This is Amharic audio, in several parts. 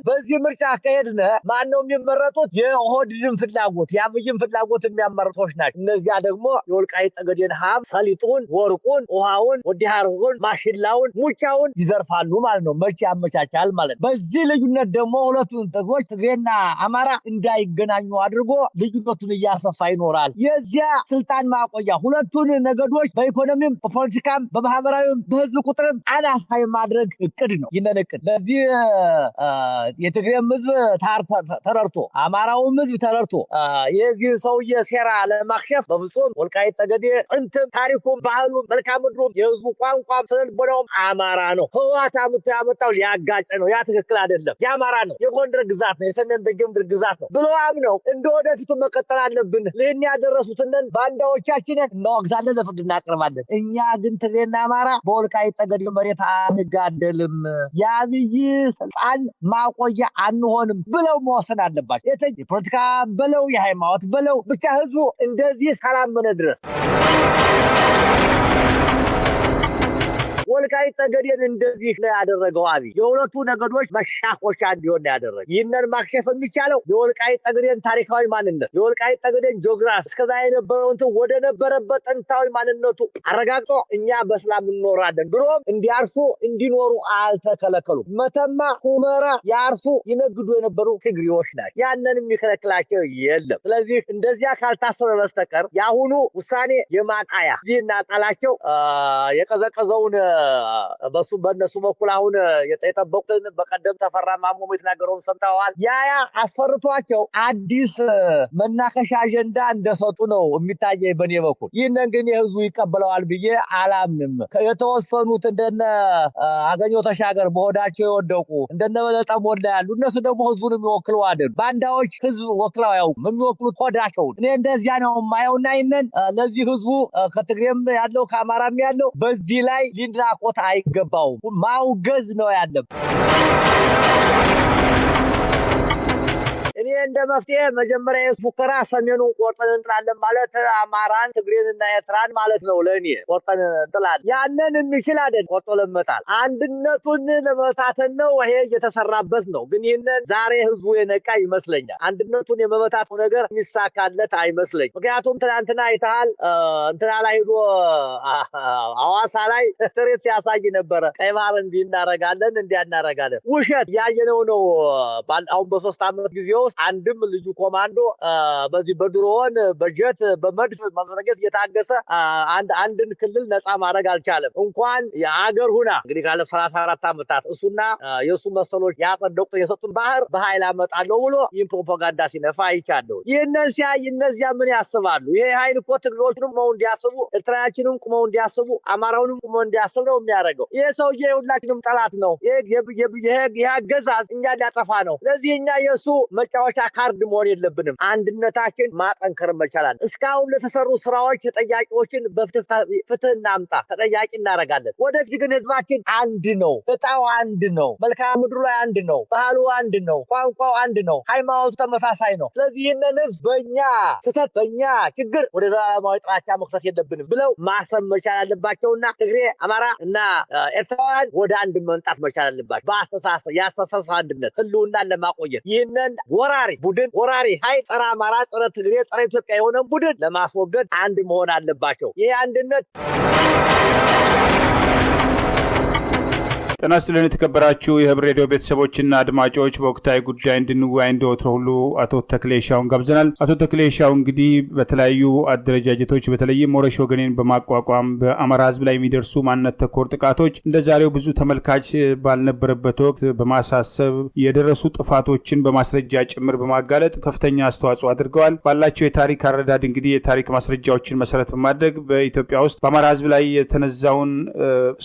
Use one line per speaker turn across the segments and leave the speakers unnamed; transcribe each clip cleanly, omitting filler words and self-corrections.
በዚህ ምርጫ አካሄድነ ማን ነው የሚመረጡት? የኦህዴድን ፍላጎት የአብይን ፍላጎት የሚያመርጡት ናቸው። እነዚያ ደግሞ የወልቃይት ጠገዴን ሀብት ሰሊጡን፣ ወርቁን፣ ውሃውን፣ ወዲሃሩን፣ ማሽላውን፣ ሙጫውን ይዘርፋሉ ማለት ነው። መቼ ያመቻቻል ማለት ነው። በዚህ ልዩነት ደግሞ ሁለቱን ጥጎች ትግሬና አማራ እንዳይገናኙ አድርጎ ልዩነቱን እያሰፋ ይኖራል። የዚያ ስልጣን ማቆያ ሁለቱን ነገዶች በኢኮኖሚም በፖለቲካም በማህበራዊም በህዝብ ቁጥርም አናሳ የማድረግ እቅድ ነው። ይህንን እቅድ ለዚህ የትግሬም ህዝብ ተረርቶ አማራውም ህዝብ ተረርቶ የዚህ ሰውዬ ሴራ ለማክሸፍ በፍጹም ወልቃይት ጠገዴ ጥንትም ታሪኩም ባህሉም መልክዓ ምድሩም የህዝቡ ቋንቋም ስነልቦናውም አማራ ነው። ህወሓት አምጥቶ ያመጣው ሊያጋጨ ነው። ያ ትክክል አይደለም። የአማራ ነው፣ የጎንደር ግዛት ነው፣ የሰሜን በጌምድር ግዛት ነው ብሎ አምነው እንደ ወደፊቱ መቀጠል አለብን። ለኛ ያደረሱትን ባንዳዎቻችንን እናወግዛለን፣ ለፍርድ እናቀርባለን። እኛ ግን ትግሬና አማራ በወልቃይት ጠገዴ መሬት አንጋደልም፣ የአብይ ስልጣን ማቆያ አንሆንም ብለው መወሰን አለባቸው። የፖለቲካ በለው የሃይማኖት በለው ብቻ ህዝቡ እንደዚህ ሳላመነ ድረስ ወልቃይት ጠገዴን እንደዚህ ነው ያደረገው አብይ። የሁለቱ ነገዶች መሻኮሻ እንዲሆን ያደረገ። ይህንን ማክሸፍ የሚቻለው የወልቃይት ጠገዴን ታሪካዊ ማንነት የወልቃይት ጠገዴን ጂኦግራፊ እስከዛ የነበረውን ወደ ነበረበት ጥንታዊ ማንነቱ አረጋግጦ እኛ በሰላም እንኖራለን። ድሮም እንዲያርሱ እንዲኖሩ አልተከለከሉም። መተማ ሁመራ ያርሱ ይነግዱ የነበሩ ትግሬዎች ናቸው። ያንን የሚከለክላቸው የለም። ስለዚህ እንደዚያ ካልታሰበ በስተቀር የአሁኑ ውሳኔ የማጣያ እዚህ እናጣላቸው የቀዘቀዘውን በነሱ በኩል አሁን የጠበቁትን በቀደም ተፈራ ማሞ የተናገረውን ሰምተዋል። ያ አስፈርቷቸው አዲስ መናከሻ አጀንዳ እንደሰጡ ነው የሚታየኝ በኔ በኩል። ይህንን ግን የህዝቡ ይቀበለዋል ብዬ አላምንም። የተወሰኑት እንደነ አገኘው ተሻገር በሆዳቸው የወደቁ እንደነ በለጠ ሞላ ያሉ እነሱ ደግሞ ህዝቡን የሚወክሉ አይደሉም። ባንዳዎች ህዝብ ወክለው አያውቁም። የሚወክሉት ሆዳቸውን። እኔ እንደዚያ ነው የማየውና ይህንን ለዚህ ህዝቡ ከትግሬም ያለው ከአማራም ያለው በዚህ ላይ ሊንራቆት አይገባውም። ማውገዝ ነው ያለብን። እኔ እንደ መፍትሄ መጀመሪያ የፉከራ ሰሜኑን ቆርጠን እንጥላለን ማለት አማራን ትግሬንና ኤርትራን ማለት ነው። ለኔ ቆርጠን እንጥላለን ያንን የሚችል አይደል። ቆርጦ ለመጣል አንድነቱን ለመታተን ነው። ይሄ እየተሰራበት ነው። ግን ይሄንን ዛሬ ህዝቡ የነቃ ይመስለኛል። አንድነቱን የመመታቱ ነገር የሚሳካለት አይመስለኝ። ምክንያቱም ትናንትና አይተሃል እንትና ላይ ሄዶ አዋሳ ላይ ትርኢት ሲያሳይ ነበረ። ቀይ ባህር እንዲህ እናረጋለን እንዲህ እናረጋለን። ውሸት ያየነው ነው። አሁን በ3 ዓመት ጊዜ ውስጥ አንድም ልዩ ኮማንዶ በዚህ በድሮን በጀት በመድፍ መመረገስ እየታገሰ አንድን ክልል ነፃ ማድረግ አልቻለም። እንኳን የአገር ሁና እንግዲህ ካለ 34 ዓመታት እሱና የሱ መሰሎች ያጸደቁት የሰጡን ባህር በኃይል አመጣለሁ ብሎ ይህን ፕሮፓጋንዳ ሲነፋ አይቻለሁ። ይህንን ሲያይ እነዚያ ምን ያስባሉ? ይሄ ኃይል እኮ ትግሬዎችንም ቁመው እንዲያስቡ፣ ኤርትራያችንም ቁመው እንዲያስቡ፣ አማራውንም ቁመው እንዲያስቡ ነው የሚያደርገው። ይሄ ሰውዬ የሁላችንም ጠላት ነው። ይሄ አገዛዝ እኛ ሊያጠፋ ነው። ስለዚህ እኛ የሱ መጫወቻ ካርድ መሆን የለብንም። አንድነታችን ማጠንከር መቻላል። እስካሁን ለተሰሩ ስራዎች ተጠያቂዎችን በፍትህ እናምጣ፣ ተጠያቂ እናረጋለን። ወደፊት ግን ህዝባችን አንድ ነው። እጣው አንድ ነው። መልክዓ ምድሩ ላይ አንድ ነው። ባህሉ አንድ ነው። ቋንቋው አንድ ነው። ሃይማኖቱ ተመሳሳይ ነው። ስለዚህ ይህንን ህዝብ በእኛ ስህተት በእኛ ችግር ወደ ዘላለማዊ ጥላቻ መክተት የለብንም ብለው ማሰብ መቻል አለባቸውና ትግሬ፣ አማራ እና ኤርትራውያን ወደ አንድ መምጣት መቻል አለባቸው። በአስተሳሰብ የአስተሳሰብ አንድነት ህልውናን ለማቆየት ይህንን ወራሪ ቡድን ወራሪ ኃይል ጸረ አማራ፣ ጸረ ትግሬ፣ ጸረ ኢትዮጵያ የሆነ ቡድን ለማስወገድ አንድ መሆን አለባቸው። ይሄ አንድነት
ጤና ይስጥልን የተከበራችሁ የህብር ሬዲዮ ቤተሰቦችና አድማጮች፣ በወቅታዊ ጉዳይ እንድንወያይ እንደወትሮ ሁሉ አቶ ተክሌ ሻውን ጋብዘናል። አቶ ተክሌ ሻው እንግዲህ በተለያዩ አደረጃጀቶች በተለይም ሞረሽ ወገኔን በማቋቋም በአማራ ህዝብ ላይ የሚደርሱ ማንነት ተኮር ጥቃቶች እንደዛሬው ብዙ ተመልካች ባልነበረበት ወቅት በማሳሰብ የደረሱ ጥፋቶችን በማስረጃ ጭምር በማጋለጥ ከፍተኛ አስተዋጽኦ አድርገዋል። ባላቸው የታሪክ አረዳድ እንግዲህ የታሪክ ማስረጃዎችን መሰረት በማድረግ በኢትዮጵያ ውስጥ በአማራ ህዝብ ላይ የተነዛውን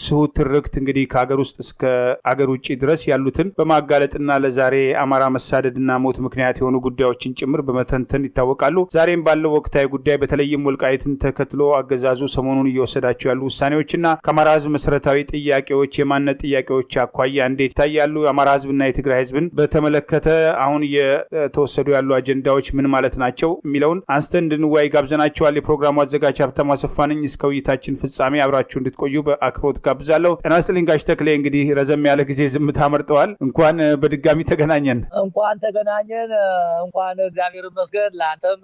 ስሁት ትርክት እንግዲህ ከሀገር ውስጥ እስከ አገር ውጪ ድረስ ያሉትን በማጋለጥና ለዛሬ አማራ መሳደድና ሞት ምክንያት የሆኑ ጉዳዮችን ጭምር በመተንተን ይታወቃሉ። ዛሬም ባለው ወቅታዊ ጉዳይ በተለይም ወልቃይትን ተከትሎ አገዛዙ ሰሞኑን እየወሰዳቸው ያሉ ውሳኔዎችና ከአማራ ህዝብ መሰረታዊ ጥያቄዎች የማንነት ጥያቄዎች አኳያ እንዴት ይታያሉ፣ የአማራ ህዝብና የትግራይ ህዝብን በተመለከተ አሁን የተወሰዱ ያሉ አጀንዳዎች ምን ማለት ናቸው የሚለውን አንስተን እንድንወያይ ጋብዘናቸዋል። የፕሮግራሙ አዘጋጅ ሀብታሙ አሰፋ ነኝ። እስከ ውይይታችን ፍጻሜ አብራችሁ እንድትቆዩ በአክብሮት ጋብዛለሁ። ጤና ይስጥልኝ ጋሽ ተክሌ። እንግዲህ ረዘም ያለ ጊዜ ዝምታ መርጠዋል። እንኳን በድጋሚ ተገናኘን።
እንኳን እግዚአብሔር ይመስገን ለአንተም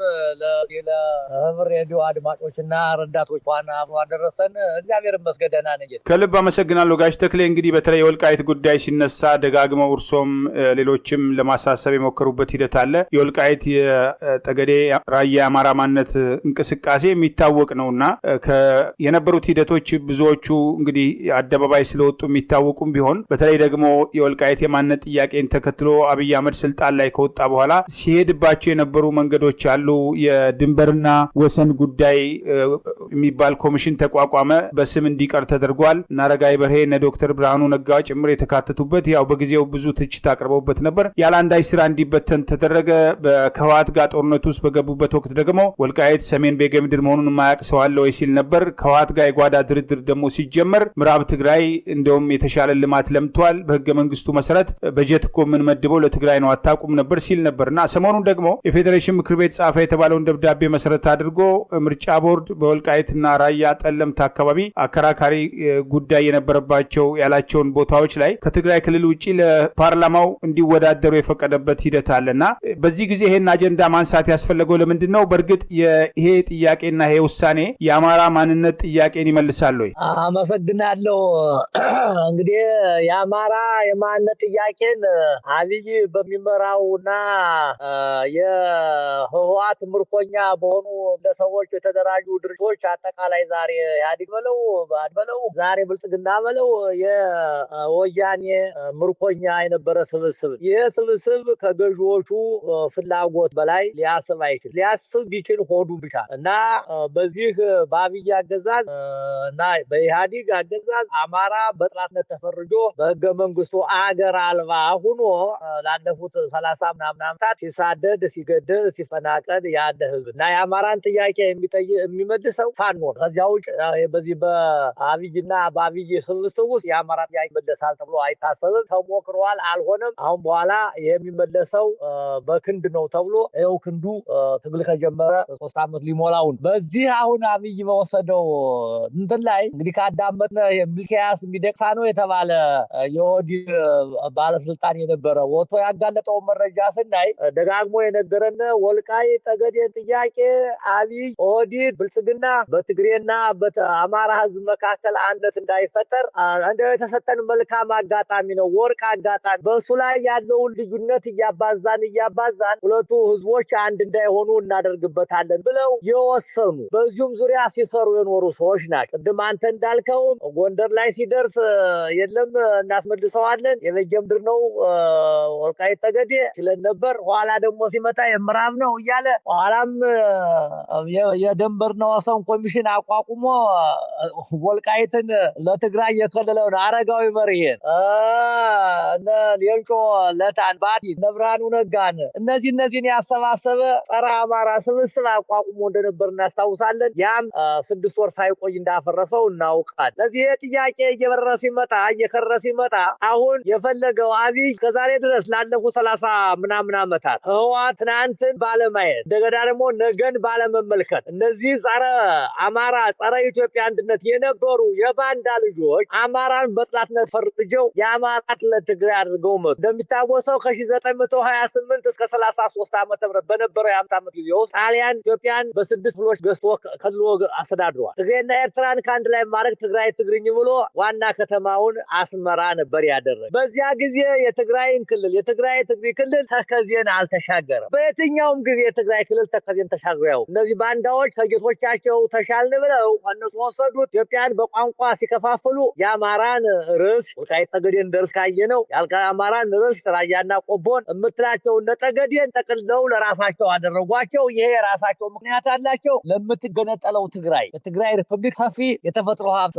ለህብር ሬዲዮ አድማጮችና ረዳቶች ዋና አብሮ አደረሰን። እግዚአብሔር ይመስገን ደህና ነኝ።
ከልብ አመሰግናለሁ ጋሽ ተክሌ። እንግዲህ በተለይ የወልቃይት ጉዳይ ሲነሳ ደጋግመው እርሶም ሌሎችም ለማሳሰብ የሞከሩበት ሂደት አለ። የወልቃይት የጠገዴ ራያ የአማራ ማንነት እንቅስቃሴ የሚታወቅ ነውና የነበሩት ሂደቶች ብዙዎቹ እንግዲህ አደባባይ ስለወጡ የሚታወቁም ቢሆን በተለይ ደግሞ የወልቃይት የማንነት ጥያቄን ተከትሎ አብይ አህመድ ስልጣን ላይ ከወጣ በኋላ ሲሄድባቸው የነበሩ መንገዶች አሉ። የድንበርና ወሰን ጉዳይ የሚባል ኮሚሽን ተቋቋመ፣ በስም እንዲቀር ተደርጓል። እና አረጋይ በርሄ እነ ዶክተር ብርሃኑ ነጋ ጭምር የተካተቱበት ያው በጊዜው ብዙ ትችት አቅርበውበት ነበር። ያለ አንዳች ስራ እንዲበተን ተደረገ። ከህወሓት ጋር ጦርነት ውስጥ በገቡበት ወቅት ደግሞ ወልቃይት ሰሜን ቤጌ ምድር መሆኑን የማያውቅ ሰው አለ ወይ ሲል ነበር። ከህወሓት ጋር የጓዳ ድርድር ደግሞ ሲጀመር ምዕራብ ትግራይ እንደውም የተሻለ ልማት ለምቷል፣ በህገ መንግስቱ መሰረት በጀት እኮ የምንመድበው ለትግራይ ነው አታውቁም ነበር ሲል ነበርና ሰሞኑን ደግሞ የፌዴሬሽን ምክር ቤት ጻፈ የተባለውን ደብዳቤ መሰረት አድርጎ ምርጫ ቦርድ በወልቃይትና ራያ ጠለምት አካባቢ አከራካሪ ጉዳይ የነበረባቸው ያላቸውን ቦታዎች ላይ ከትግራይ ክልል ውጪ ለፓርላማው እንዲወዳደሩ የፈቀደበት ሂደት አለና በዚህ ጊዜ ይሄን አጀንዳ ማንሳት ያስፈለገው ለምንድን ነው? በእርግጥ ይሄ ጥያቄና ይሄ ውሳኔ የአማራ ማንነት ጥያቄን ይመልሳል ወይ?
አመሰግናለሁ። እንግዲህ የአማራ የማንነት ጥያቄን አብይ በሚመራውና የህወሓት ምርኮኛ በሆኑ ለሰዎች የተደራጁ ድርጅቶች አጠቃላይ ዛሬ ኢህአዴግ በለው ዛሬ ብልጽግና በለው የወያኔ ምርኮኛ የነበረ ስብስብ፣ ይህ ስብስብ ከገዢዎቹ ፍላጎት በላይ ሊያስብ አይችል። ሊያስብ ቢችል ሆዱ ብቻ እና በዚህ በአብይ አገዛዝ እና በኢህአዴግ አገዛዝ አማራ በጥላትነት ተፈርጆ በህገ መንግስቱ አገር አልባ ሆኖ ላለፉት 30 ምናምን ዓመታት ሲሳደድ ሲገደል ሲፈናቀል ያለ ህዝብ እና የአማራን ጥያቄ የሚመልሰው ፋኖ ነው። ከዚያ ውጭ በዚህ በአብይና በአብይ ስብስብ ውስጥ የአማራ ጥያቄ ይመለሳል ተብሎ አይታሰብም። ተሞክሯል፣ አልሆነም። አሁን በኋላ የሚመለሰው በክንድ ነው ተብሎ ይኸው ክንዱ ትግል ከጀመረ 3 ዓመት ሊሞላውን በዚህ አሁን አብይ በወሰደው እንትን ላይ እንግዲህ ካዳመጥነ ሚልኪያስ ሚደቅሳ ነው የተባለ የኦህዴድ ባለስልጣን የነበረ ወጥቶ ያጋለጠው መረጃ ስናይ ደጋግሞ የነገረን ወልቃይት ጠገዴን ጥያቄ አብይ ኦህዴድ ብልጽግና በትግሬና በአማራ ህዝብ መካከል አንድነት እንዳይፈጠር እንደው የተሰጠን መልካም አጋጣሚ ነው፣ ወርቅ አጋጣሚ። በሱ ላይ ያለውን ልዩነት እያባዛን ሁለቱ ህዝቦች አንድ እንዳይሆኑ እናደርግበታለን ብለው የወሰኑ በዚሁም ዙሪያ ሲሰሩ የኖሩ ሰዎች ናቸው። ቅድም አንተ እንዳልከው ጎንደር ላይ ሲደርስ የለም እናስመልሰዋለን የበጌ ምድር ነው ወልቃይት ጠገዴ ሲለን ነበር። ኋላ ደግሞ ሲመጣ የምዕራብ ነው እያለ ኋላም የድንበርና ወሰን ኮሚሽን አቋቁሞ ወልቃይትን ለትግራይ የከለለው ነው። አረጋዊ በርሄን እነ ሌንጮ ለታን ባዲ ነብራኑ ነጋን እነዚህን ያሰባሰበ ጸረ አማራ ስብስብ አቋቁሞ እንደነበር እናስታውሳለን። ያም 6 ወር ሳይቆይ እንዳፈረሰው እናውቃለን። ለዚህ ጥያቄ እየከረረ ሲመጣ አሁን የፈለገው አብይ ከዛሬ ድረስ ላለፉት 30 ምናምን ዓመታት ህወሓት ትናንትን ባለማየት እንደገና ደግሞ ነገን ባለመመልከት እነዚህ ጸረ አማራ ጸረ ኢትዮጵያ አንድነት የነበሩ የባንዳ ልጆች አማራን በጥላትነት ፈርጀው የአማራ ለትግራይ አድርገው መጡ። እንደሚታወሰው ከ1928 እስከ 33 ዓመተ ምህረት በነበረው የ5 ዓመት ጊዜ ውስጥ ጣሊያን ኢትዮጵያን በ6 ብሎች ገዝቶ ከልሎ አስተዳድሯል። ትግሬና ኤርትራን ከአንድ ላይ ማድረግ ትግራይ ትግርኝ ብሎ ዋና ከተማውን አስመራ ነበር ያደረገ። በዚያ ጊዜ የትግራይን ክልል የትግራይ ክልል ተከዜን አልተሻገረም። በየትኛውም ጊዜ የትግራይ ክልል ተከዜን ተሻግረው እነዚህ ባንዳዎች ከጌቶቻቸው ተሻልን ብለው እነሱ ወሰዱት። ኢትዮጵያን በቋንቋ ሲከፋፍሉ የአማራን ርዕስ ወልቃይት ጠገዴን ደርስ ካየነው የአማራን ርዕስ ራያና ቆቦን የምትላቸው እነ ጠገዴን ጠቅልለው ለራሳቸው አደረጓቸው። ይሄ የራሳቸው ምክንያት አላቸው። ለምትገነጠለው ትግራይ የትግራይ ሪፐብሊክ ሰፊ የተፈጥሮ ሀብት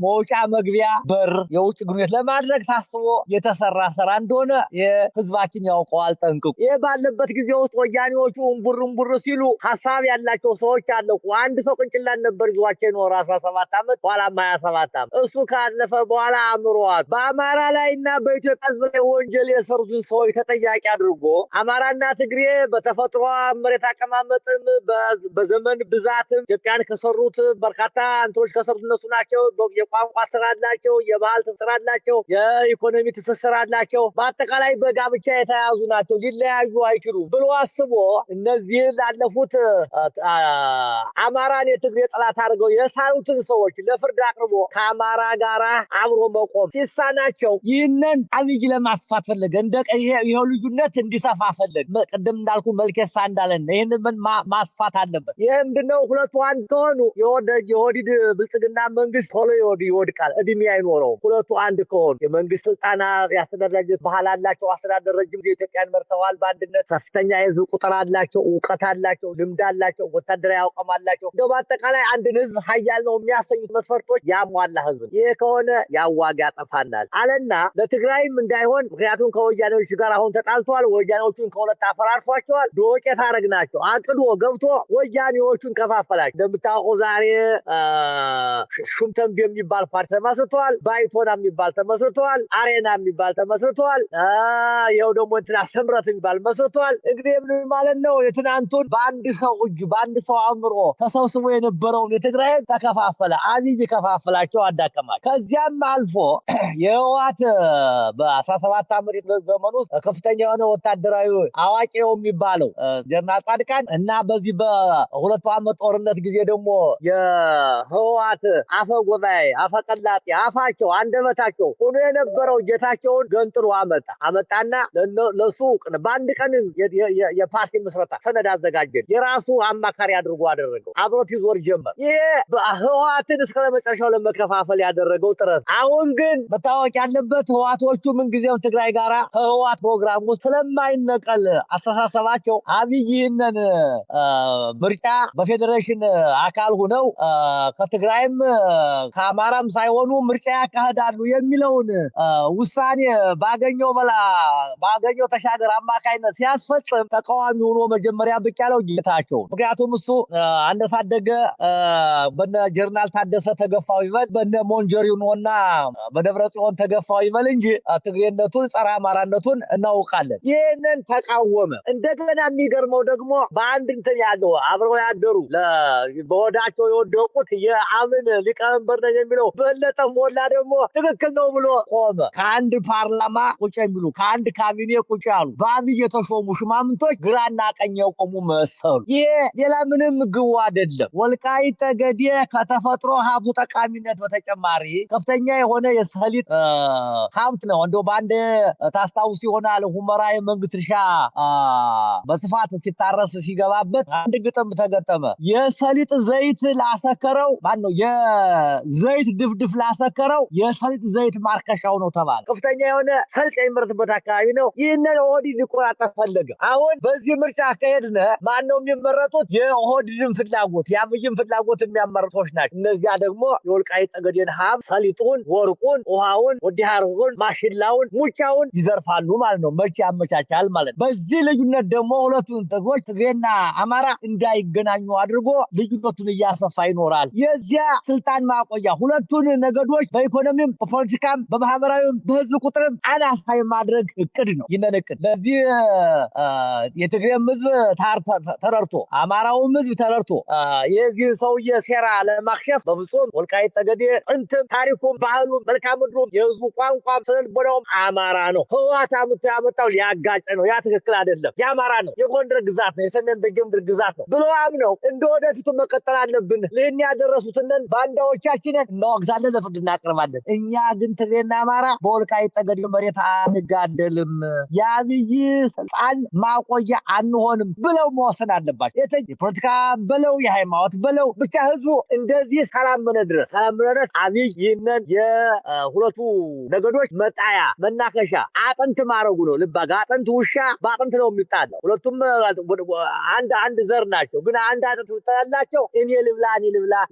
መውጫ መግቢያ በር የውጭ ግንኙነት ለማድረግ ታስቦ የተሰራ ስራ እንደሆነ የህዝባችን ያውቀዋል ጠንቅቁ። ይህ ባለበት ጊዜ ውስጥ ወያኔዎቹ እምቡር ሲሉ ሀሳብ ያላቸው ሰዎች አለቁ። አንድ ሰው ቅንጭላን ነበር ይዟቸው የኖረ 17 ዓመት በኋላም 27 ዓመት እሱ ካለፈ በኋላ አምሯት በአማራ ላይና በኢትዮጵያ ሕዝብ ላይ ወንጀል የሰሩትን ሰዎች ተጠያቂ አድርጎ አማራና ትግሬ በተፈጥሮ መሬት አቀማመጥም በዘመን ብዛትም ኢትዮጵያን ከሰሩት በርካታ እንትኖች ከሰሩት እነሱ ናቸው። የቋንቋ ስራ አላቸው፣ የባህል ስራ አላቸው፣ የኢኮኖሚ ትስስር አላቸው። በአጠቃላይ በጋብቻ የተያዙ ናቸው፣ ሊለያዩ አይችሉም ብሎ አስቦ እነዚህ ላለፉት አማራን የትግሬ ጠላት አድርገው የሳሉትን ሰዎች ለፍርድ አቅርቦ ከአማራ ጋር አብሮ መቆም ሲሳናቸው ይህንን አብይ ለማስፋት ፈለገ። ይሄው ልዩነት እንዲሰፋ ፈለገ። ቅድም እንዳልኩ መልኬሳ እንዳለን ይህንን ማስፋት አለበት። ይህ ምንድነው? ሁለቱ አንድ ከሆኑ የኦህዴድ ብልጽግና መንግስት ቶሎ ይወድቃል፣ እድሜ አይኖረውም። ሁለቱ አንድ ከሆኑ የመንግስት ስልጣና ያስተዳደር ባህል አላቸው፣ አስተዳደር ረጅም ጊዜ ኢትዮጵያን መርተዋል። በአንድነት ከፍተኛ የህዝብ ቁጥር አላቸው፣ እውቀት አላቸው፣ ልምድ አላቸው፣ ወታደራዊ አቋም አላቸው። እንደው በአጠቃላይ አንድን ህዝብ ሀያል ነው የሚያሰኙት መስፈርቶች ያሟላ ህዝብ። ይሄ ከሆነ ያዋጋ ያጠፋናል አለና ለትግራይም እንዳይሆን ምክንያቱም ከወያኔዎች ጋር አሁን ተጣልቷል። ወያኔዎቹን ከሁለት አፈራርሷቸዋል። ዶቄት አረግናቸው አቅዶ ገብቶ ወያኔዎቹን ከፋፈላቸው። እንደምታውቀው ዛሬ ሹምተንብ የሚባል ፓርቲ ተመስርቷል። ባይቶና የሚባል ተመስርቷል። አሬና የሚባል ተመስርቷል። ይኸው ደግሞ እንትና ስምረት የሚባል መስርቷል። እንግዲህ ምን ማለት ነው? የትናንቱን በአንድ ሰው እጅ በአንድ ሰው አእምሮ ተሰብስቦ የነበረውን የትግራይ ተከፋፈለ። አብይ ከፋፈላቸው፣ አዳከማቸው። ከዚያም አልፎ የህወሓት በ17 ዓመት ዘመን ውስጥ ከፍተኛ የሆነ ወታደራዊ አዋቂ የሚባለው ጀነራል ጻድቃን እና በዚህ በሁለቱ ዓመት ጦርነት ጊዜ ደግሞ የህወሓት አፈ ጉባኤ አፈቀላጤ አፋቸው አንደበታቸው ሆኖ የነበረው ጌታቸውን ገንጥሎ አመጣና ለሱ በአንድ ቀን የፓርቲ ምስረታ ሰነድ አዘጋጀን። የራሱ አማካሪ አድርጎ አደረገው። አብሮት ይዞር ጀመር። ይሄ ህወሓትን እስከ መጨረሻው ለመከፋፈል ያደረገው ጥረት። አሁን ግን መታወቅ ያለበት ህወሓቶቹ ምንጊዜም ትግራይ ጋራ ህወሓት ፕሮግራም ውስጥ ስለማይነቀል አስተሳሰባቸው አብይ ይህንን ምርጫ በፌዴሬሽን አካል ሆነው ከትግራይም ከአማራም ሳይሆኑ ምርጫ ያካሂዳሉ የሚለውን ውሳኔ ባገኘው ተሻገር አማካይነት ሲያስፈጽም ተቃዋሚ ሆኖ መጀመሪያ ብቅ ያለው ጌታቸው። ምክንያቱም እሱ አነሳደገ በነ ጀነራል ታደሰ ተገፋው ይበል በነ ሞንጀሪኖና በደብረ ጽዮን ተገፋው ይበል እንጂ ትግሬነቱን ጸረ አማራነቱን እናውቃለን። ይህንን ተቃወመ። እንደገና የሚገርመው ደግሞ በአንድ እንትን ያለው አብረው ያደሩ በወዳቸው የወደቁት የአብን ሊቀመንበር ነው የሚለው በለጠ ሞላ ደግሞ ትክክል ነው ብሎ ቆመ። ከአንድ ፓርላማ ቁጭ የሚሉ ከአንድ ካቢኔ ቁጭ ያሉ በአብይ የተሾሙ ሽማምንቶች ግራና ቀኝ የቆሙ መሰሉ። ይሄ ሌላ ምንም ግቡ አይደለም። ወልቃይት ጠገዴ ከተፈጥሮ ሀብቱ ጠቃሚነት በተጨማሪ ከፍተኛ የሆነ የሰሊጥ ሀብት ነው። እንደው በአንድ ታስታውስ ይሆናል ሁመራ የመንግስት እርሻ በስፋት ሲታረስ ሲገባበት አንድ ግጥም ተገጠመ። የሰሊጥ ዘይት ላሰከረው ማነው የዘይት ድፍድፍ ላሰከረው የሰሊጥ ዘይት ማርከሻው ነው ተባለ። ከፍተኛ የሆነ ሰሊጥ የሚመረትበት አካባቢ ነው። ይህንን ኦህዴድ ሊቆጣጠር ፈለገ። አሁን በዚህ ምርጫ ከሄድነ ማነው የሚመረጡት? የኦህዴድን ፍላጎት የአብይን ፍላጎት የሚያመርቶች ናቸው። እነዚያ ደግሞ የወልቃይት ጠገዴን ሀብት ሰሊጡን፣ ወርቁን፣ ውሃውን፣ ወዲሃሩን፣ ማሽላውን፣ ሙቻውን ይዘርፋሉ ማለት ነው። መቼ ያመቻቻል ማለት ነው። በዚህ ልዩነት ደግሞ ሁለቱን ጥጎች ትግሬና አማራ እንዳይገናኙ አድርጎ ልዩነቱን እያሰፋ ይኖራል። የዚያ ስልጣን ማቆያ ሁለቱን ነገዶች በኢኮኖሚም በፖለቲካም በማህበራዊም በህዝብ ቁጥርም አናሳ የማድረግ እቅድ ነው። ይህንን እቅድ በዚህ የትግሬም ህዝብ ተረድቶ አማራውም ህዝብ ተረድቶ የዚህ ሰውዬ ሴራ ለማክሸፍ በፍጹም ወልቃይት ጠገዴ ጥንትም ታሪኩም ባህሉም መልክዓ ምድሩም የህዝቡ ቋንቋም ስነልቦናውም አማራ ነው። ህወሓት አምጥቶ ያመጣው ሊያጋጭ ነው። ያ ትክክል አይደለም። የአማራ ነው፣ የጎንደር ግዛት ነው፣ የሰሜን በጌምድር ግዛት ነው ብሎ አምነው እንደ ወደፊቱ መቀጠል አለብን። ይህን ያደረሱትንን ባንዳዎቻችንን እናወግዛለን፣ ለፍርድ እናቀርባለን። እኛ ግን ትግሬና አማራ በወልቃይት ጠገዴ መሬት አንጋደልም፣ የአብይ ስልጣን ማቆያ አንሆንም ብለው መወሰን አለባቸው። የፖለቲካ በለው የሃይማኖት በለው ብቻ ህዝቡ እንደዚህ ሰላም መነ ድረስ አብይ ይህንን ሁለቱ ነገዶች መጣያ መናከሻ አጥንት ማረጉ ነው። ልባጋ አጥንት ውሻ በአጥንት ነው የሚጣለው። ሁለቱም አንድ ዘር ናቸው፣ ግን አንድ አጥንት ያላቸው እኔ ልብላ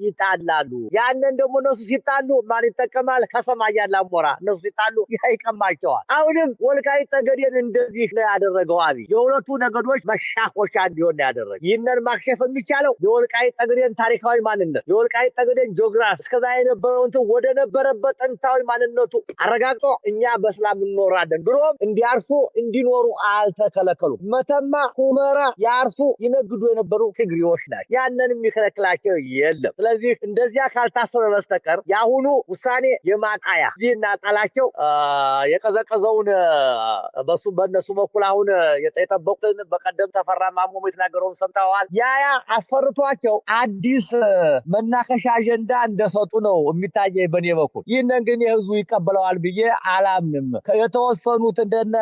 ይጣላሉ። ያንን ደግሞ እነሱ ሲጣሉ ማን ይጠቀማል? ከሰማይ ያለ አሞራ እነሱ ሲጣሉ ይቀማቸዋል። አሁንም ወልቃይት ጠገዴን እንደዚህ ነው ያደረገው አብይ። የሁለቱ ነገዶች መሻኮሻ እንዲሆን ነው ያደረገው። ይህንን ማክሸፍ የሚቻለው የወልቃይት ጠገዴን ታሪካዊ ማንነት፣ የወልቃይት ጠገዴን ጂኦግራፊ እስከዛ የነበረውን ወደ ነበረበት ጥንታዊ ማንነቱ አረጋግጦ እኛ በሰላም እንኖራለን። ድሮም እንዲያርሱ እንዲኖሩ አልተከለከሉም። መተማ ሁመራ ያርሱ ይነግዱ የነበሩ ትግሬዎች ናቸው። ያንን የሚከለክላቸው የለም። ስለዚህ እንደዚያ ካልታሰበ በስተቀር የአሁኑ ውሳኔ የማጣያ እዚህ እናጣላቸው የቀዘቀዘውን በእነሱ በኩል አሁን የጠበቁትን በቀደም ተፈራ ማሞ የተናገረውን ሰምተዋል። ያ አስፈርቷቸው አዲስ መናከሻ አጀንዳ እንደሰጡ ነው የሚታየኝ በእኔ በኩል። ይህንን ግን የህዝቡ ይቀበለዋል ብዬ አላምንም። የተወሰኑት እንደነ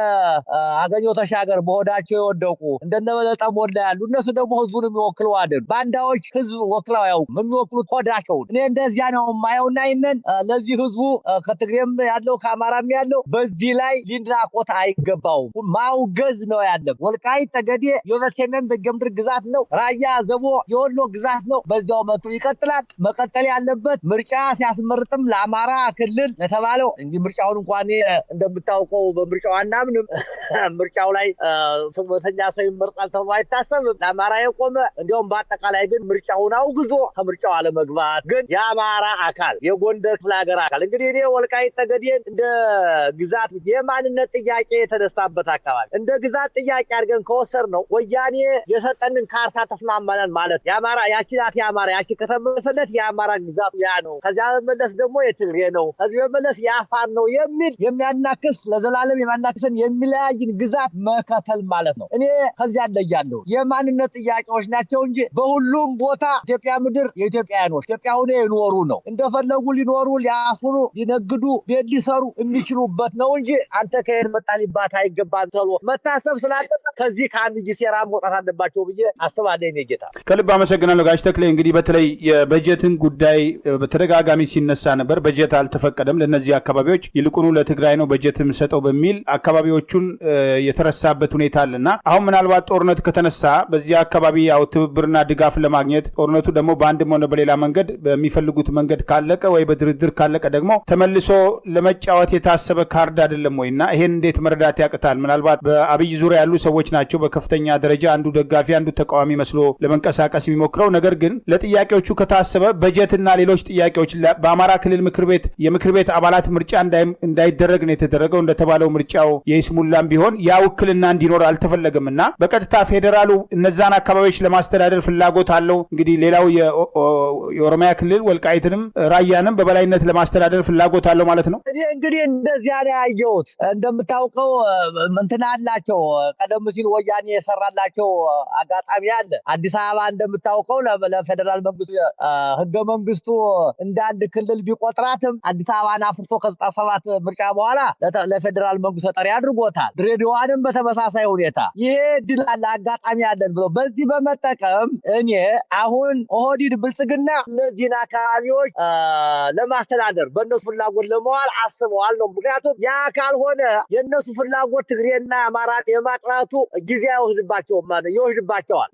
አገኘሁ ተሻገር በሆዳቸው የወደቁ እንደነ በለጠ ሞላ ያሉ እነሱ ደግሞ ህዝቡን የሚወክሉ አይደሉ። ባንዳዎች ህዝብ ወክለው አያውቁም። የሚወክሉት ሆዳቸውን። እኔ እንደዚያ ነው የማየውና ይህንን ለዚህ ህዝቡ ከትግሬም ያለው ከአማራም ያለው በዚህ ላይ ሊንራቆት አይገባውም። ማውገዝ ነው ያለብን። ወልቃይት ጠገዴ የሰሜን በጌምድር ግዛት ነው። ራያ ዘቦ የወሎ ግዛት ነው። በዚያው መቱ ይቀጥላል። መቀጠል ያለበት ምርጫ ሲያስመርጥም ለአማራ ክልል ለተባለው እንግዲህ ምርጫውን እንኳን እንደምታውቀው በምርጫው አናምንም። ምርጫው ላይ ስመተኛ ሰው ይመርጣል ተብሎ አይታሰብም። ለአማራ የቆመ እንዲያውም በአጠቃላይ ግን ምርጫውን አውግዞ ከምርጫው አለመግባት ግን የአማራ አካል የጎንደር ክፍለ ሀገር አካል እንግዲህ እኔ ወልቃይት ጠገዴን እንደ ግዛት የማንነት ጥያቄ የተነሳበት አካባቢ እንደ ግዛት ጥያቄ አድርገን ከወሰድ ነው ወያኔ የሰጠንን ካርታ ተስማማናል ማለት የአማራ ያቺ ናት የአማራ ያቺ ከተመሰለት የአማራ ግዛቱ ያ ነው። ከዚያ በመለስ ደግሞ የትግሬ ነው። ከዚህ በመለስ የአፋር ነው የሚል የሚያናክስ ለዘላለም የማናክስን የሚለያይን ግዛት መከተል ማለት ነው። እኔ ከዚያ እለያለሁ። የማንነት ጥያቄዎች ናቸው እንጂ በሁሉም ቦታ ኢትዮጵያ ምድር የኢትዮጵያውያኖች ኢትዮጵያ ሆነ የኖሩ ነው። እንደፈለጉ ሊኖሩ ሊያስሩ ሊነግዱ ቤት ሊሰሩ የሚችሉበት ነው እንጂ አንተ ከየት መጣ ሊባት አይገባም ተብሎ መታሰብ ስላለበት ከዚህ ከአንድ ሴራ መውጣት አለባቸው ብዬ አስባለሁ። እኔ ጌታ
ከልብ አመሰግናለሁ ጋሽ ተክሌ። እንግዲህ በተለይ የበጀትን ጉዳይ በተደጋጋሚ ሲነሳ ነበር። በጀት አልተፈቀደም ለእነዚህ አካባቢዎች፣ ይልቁኑ ለትግራይ ነው በጀት የምሰጠው በሚል አካባቢዎቹን የተረሳበት ሁኔታ አለና አሁን ምናልባት ጦርነት ከተነሳ በዚህ አካባቢ ያው ትብብርና ድጋፍ ለማግኘት ጦርነቱ ደግሞ በአንድም ሆነ በሌላ መንገድ በሚፈልጉት መንገድ ካለቀ ወይ በድርድር ካለቀ ደግሞ ተመልሶ ለመጫወት የታሰበ ካርድ አይደለም ወይና ይሄን እንዴት መረዳት ያቅታል? ምናልባት በአብይ ዙሪያ ያሉ ሰዎች ናቸው በከፍተኛ ደረጃ አንዱ ደጋፊ አንዱ ተቃዋሚ መስሎ ለመንቀሳቀስ የሚሞክረው። ነገር ግን ለጥያቄዎቹ ከታሰበ በጀትና ሌሎች ጥያቄዎች በአማራ ክልል የምክር ቤት አባላት ምርጫ እንዳይደረግ ነው የተደረገው። እንደተባለው ምርጫው የይስሙላም ቢሆን ያ ውክልና እንዲኖር አልተፈለገምና በቀጥታ ፌዴራሉ እነዛን አካባቢዎች ለማስተዳደር ፍላጎት አለው። እንግዲህ ሌላው የኦሮሚያ ክልል ወልቃይትንም ራያንም በበላይነት ለማስተዳደር ፍላጎት አለው ማለት ነው።
እኔ እንግዲህ እንደዚያ ነው ያየሁት። እንደምታውቀው እንትና አላቸው ቀደም ሲል ወያኔ የሰራላቸው አጋጣሚ አለ። አዲስ አበባ እንደምታውቀው ለፌዴራል መንግስቱ ህገ መንግስቱ እንደ አንድ ክልል ቢቆጥራትም አዲስ አበባን አፍርሶ ከ97 ምርጫ በኋላ ለፌዴራል መንግስት ተጠሪ አድርጎታል። ድሬዳዋንም በተመሳሳይ ሁኔታ ይሄ ድል አለ አጋጣሚ አለን ብሎ በዚህ በመጠቀም እኔ አሁን ኦህዴድ ብልጽግና እነዚህን አካባቢዎች ለማስተዳደር በእነሱ ፍላጎት ለመዋል አስበዋል ነው። ምክንያቱም ያ ካልሆነ የእነሱ ፍላጎት ትግሬና አማራ የማጥራቱ ጊዜ ይወስድባቸዋል።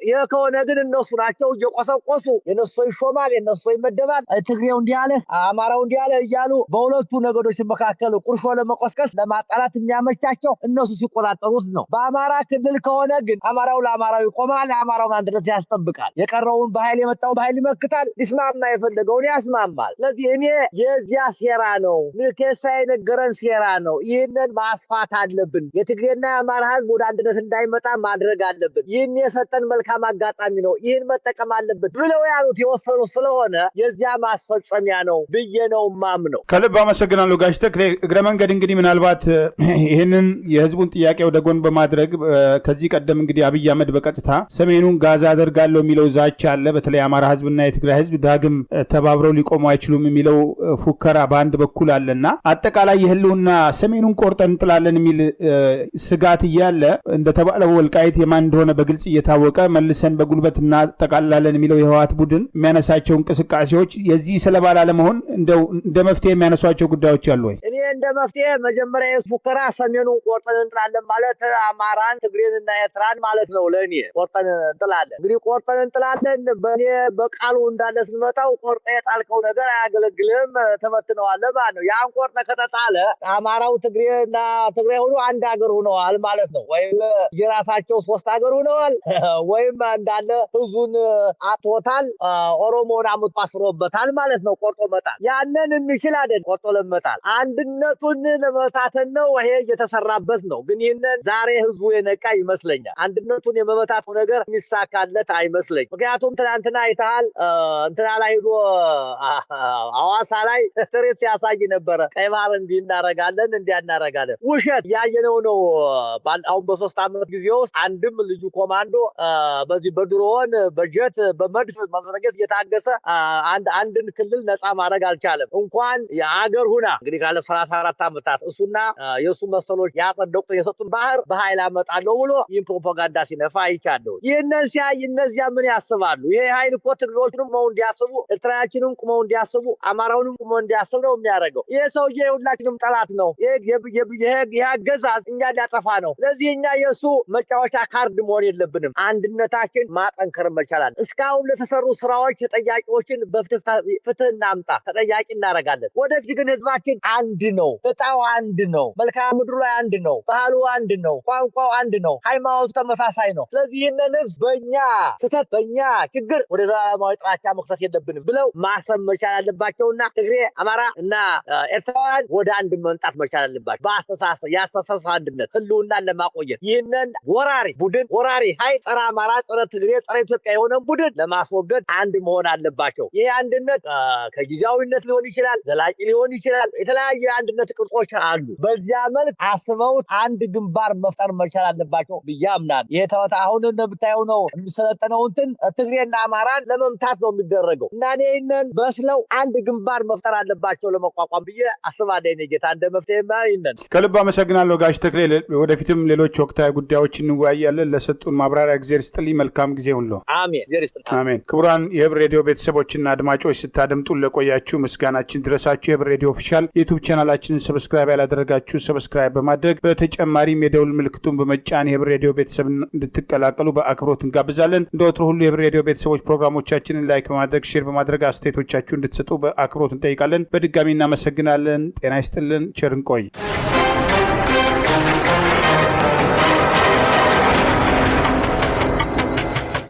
ይህ ከሆነ ግን እነሱ ናቸው እየቆሰቆሱ የነሱ ይሾማል የነሱ ይመደባል፣ ትግሬው እንዲህ አለ አማራው እንዲህ አለ እያሉ በሁለቱ ነገዶች መካከል ቁርሾ ለመቆስቀስ ለማጣላት የሚያመቻቸው እነሱ ሲቆጣጠሩት ነው። በአማራ ክልል ከሆነ ግን አማራው ለአማራው ይቆማል፣ የአማራውን አንድነት ያስጠብቃል፣ የቀረውን በኃይል የመጣው በኃይል ይመክታል፣ ሊስማማ የፈለገውን ያስማማል። ስለዚህ እኔ የዚያ ሴራ ነው ምልኬሳ የነገረን ሴራ ነው። ይህንን ማስፋት አለብን። የትግሬና የአማራ ህዝብ ወደ አንድነት እንዳይመጣ ማድረግ አለብን። ይህን የሰጠን መልካም አጋጣሚ ነው፣ ይህን መጠቀም አለብን ብለው ያሉት የወሰኑ ስለሆነ የዚያ ማስፈጸሚያ ነው ብዬ ነው ማምነው።
ከልብ አመሰግናለሁ ጋሽ ተክሌ። እግረ መንገድ እንግዲህ ምናልባት ይህንን የህዝቡን ጥያቄ ወደ ጎን በማድረግ ከዚህ ቀደም እንግዲህ አብይ አህመድ በቀጥታ ሰሜኑን ጋዛ አደርጋለሁ የሚለው ዛቻ አለ። በተለይ አማራ ህዝብና የትግራይ ህዝብ ዳግም ተባብረው ሊቆሙ አይችሉም የሚለው ፉከራ በአንድ በኩል አለና አጠቃላይ የህልውና ሰሜኑን ቆርጠን እንጥላለን የሚል ስጋት እያለ እንደተባለው ወልቃይት የማን እንደሆነ በግልጽ እየታወቀ መልሰን በጉልበት እናጠቃላለን የሚለው የህወሓት ቡድን የሚያነሳቸው እንቅስቃሴዎች የዚህ ሰለባ ላለመሆን እንደ መፍትሄ መፍትሄ የሚያነሷቸው ጉዳዮች አሉ ወይ?
እኔ እንደ መፍትሄ መጀመሪያ የፉከራ ሰሜኑን ቆርጠን እንጥላለን ማለት አማራን፣ ትግሬንና ኤርትራን ማለት ነው። ለእኔ ቆርጠን እንጥላለን። እንግዲህ ቆርጠን እንጥላለን በእኔ በቃሉ እንዳለ ስንመጣው ቆርጠ የጣልከው ነገር አያገለግልም፣ ተበትነዋለህ ማለት ነው። ያን ቆርጠ ከተጣለ አማራው ትግሬና ትግራይ ሆኖ አንድ ሀገር ሆነዋል ማለት ነው። ወይም የራሳቸው ሶስት ሀገር ሆነዋል፣ ወይም እንዳለ ህዝቡን አጥቶታል፣ ኦሮሞን አምጥቶ አስሮበታል ማለት ነው። ቆርጦ መጣል ያንን የሚችል አይደል። ቆርጦ ለመጣል አንድነቱን ለመታተን ነው። ይሄ እየተሰራበት ነው። ግን ይህንን ዛሬ ህዝቡ የነቃ ይመስለኛል። አንድነቱን የመመታቱ ነገር የሚሳካለት አይመስለኝ። ምክንያቱም ትናንትና አይተሃል፣ እንትና ላይ ሄዶ ሐዋሳ ላይ ትርኢት ሲያሳይ ነበረ። ቀይ ባህር እንዲህ እናረጋለን እንዲያ እናረጋለን። ውሸት ያየነው ነው። አሁን በ3 ዓመት ጊዜ ውስጥ አንድም ልዩ ኮማንዶ በዚህ በድሮን በጀት በመድፍ መመረገስ እየታገሰ አንድን ክልል ነፃ ማድረግ አልቻለም። እንኳን የአገር ሁና እንግዲህ ካለ 34 ዓመታት እሱና የሱ መሰሎች ያጸደቁት የሰጡን ባህር በኃይል አመጣለሁ ብሎ ይህን ፕሮፓጋንዳ ሲነፋ አይቻለሁ። ይህንን ሲያይ እነዚያ ምን ያስባሉ? ይሄ ኃይል እኮ ትግሬዎችንም ቁመው እንዲያስቡ፣ ኤርትራያችንም ቁመው እንዲያስቡ፣ አማራውንም ቁመው እንዲያስብ ነው የሚያደርገው። ይሄ ሰውዬ የሁላችንም ጠላት ነው። ይሄ አገዛዝ እኛ ሊያጠፋ ነው። ስለዚህ እኛ የእሱ መጫወቻ ካርድ መሆን የለብንም። አንድነታችን ማጠንከር መቻላል። እስካሁን ለተሰሩ ስራዎች ተጠያቂዎችን በፍትህ እናምጣ፣ ተጠያቂ እናደርጋለን። ወደፊት ግን ህዝባችን አንድ ነው። እጣው አንድ ነው። መልክዓ ምድሩ ላይ አንድ ነው። ባህሉ አንድ ነው። ቋንቋው አንድ ነው። ሃይማኖቱ ተመሳሳይ ነው። ስለዚህ ይህንን ህዝብ በእኛ ስህተት በእኛ ችግር ወደ ዘላለማዊ ጥላቻ መክተት የለብንም ብለው ማሰብ መቻል አለባቸውና ትግሬ፣ አማራ እና ኤርትራውያን ወደ አንድ መምጣት መቻል አለባቸው። በአስተሳሰብ የአስተሳሰብ አንድነት ህልውናን ለማቆየት ይህንን ወራሪ ቡድን ወራሪ ኃይል ጸረ አማራ፣ ጸረ ትግሬ፣ ጸረ ኢትዮጵያ የሆነ ቡድን ለማስወገድ አንድ መሆን አለባቸው። ይህ አንድነት ከጊዜያዊነት ሊሆን ይችላል፣ ዘላቂ ሊሆን ይችላል። የተለያዩ የአንድነት ቅርጾች አሉ። በዚያ መልክ አስበውት አንድ ግንባር መፍጠር መቻል አለባቸው ብዬ አምናለሁ። ይሄ ተወታ አሁን እንደምታየው ነው የሚሰለጠነው እንትን ትግሬና አማራን ለመምታት ነው የሚደረገው እና ይህንን በስለው አንድ ግንባር መፍጠር አለባቸው ለመቋቋም ብዬ አስባለሁ። እኔ ጌታ እንደ መፍትሄ ይህንን
ከልብ አመሰግናለሁ ጋሽ ተክሌ። ወደፊትም ሌሎች ወቅታዊ ጉዳዮች እንወያያለን። ለሰጡን ማብራሪያ እግዚአብሔር ይስጥልኝ። መልካም ጊዜ ሁሉ።
አሜን። እግዚአብሔር ይስጥልኝ።
አሜን። ክቡራን የህብር ሬዲዮ ቤተሰቦችና አድማጮች ስታደምጡን ለቆያችሁ ምስጋናችን ድረሳችሁ። የህብር ሬዲዮ ኦፊሻል የዩቲዩብ ቻናላችንን ሰብስክራይብ ያላደረጋችሁ ሰብስክራይብ በማድረግ በተጨማሪም የደውል ምልክቱን በመጫን የህብር ሬዲዮ ቤተሰብ እንድትቀላቀሉ በአክብሮት እንጋብዛለን። እንደ ወትሮ ሁሉ የህብር ሬዲዮ ቤተሰቦች ፕሮግራሞቻችንን ላይክ በማድረግ ሼር በማድረግ አስተያየቶቻችሁ እንድትሰጡ በአክብሮት እንጠይቃለን። በድጋሚ እናመሰግናለን። ጤና ይስጥልን። ቸር እንቆይ።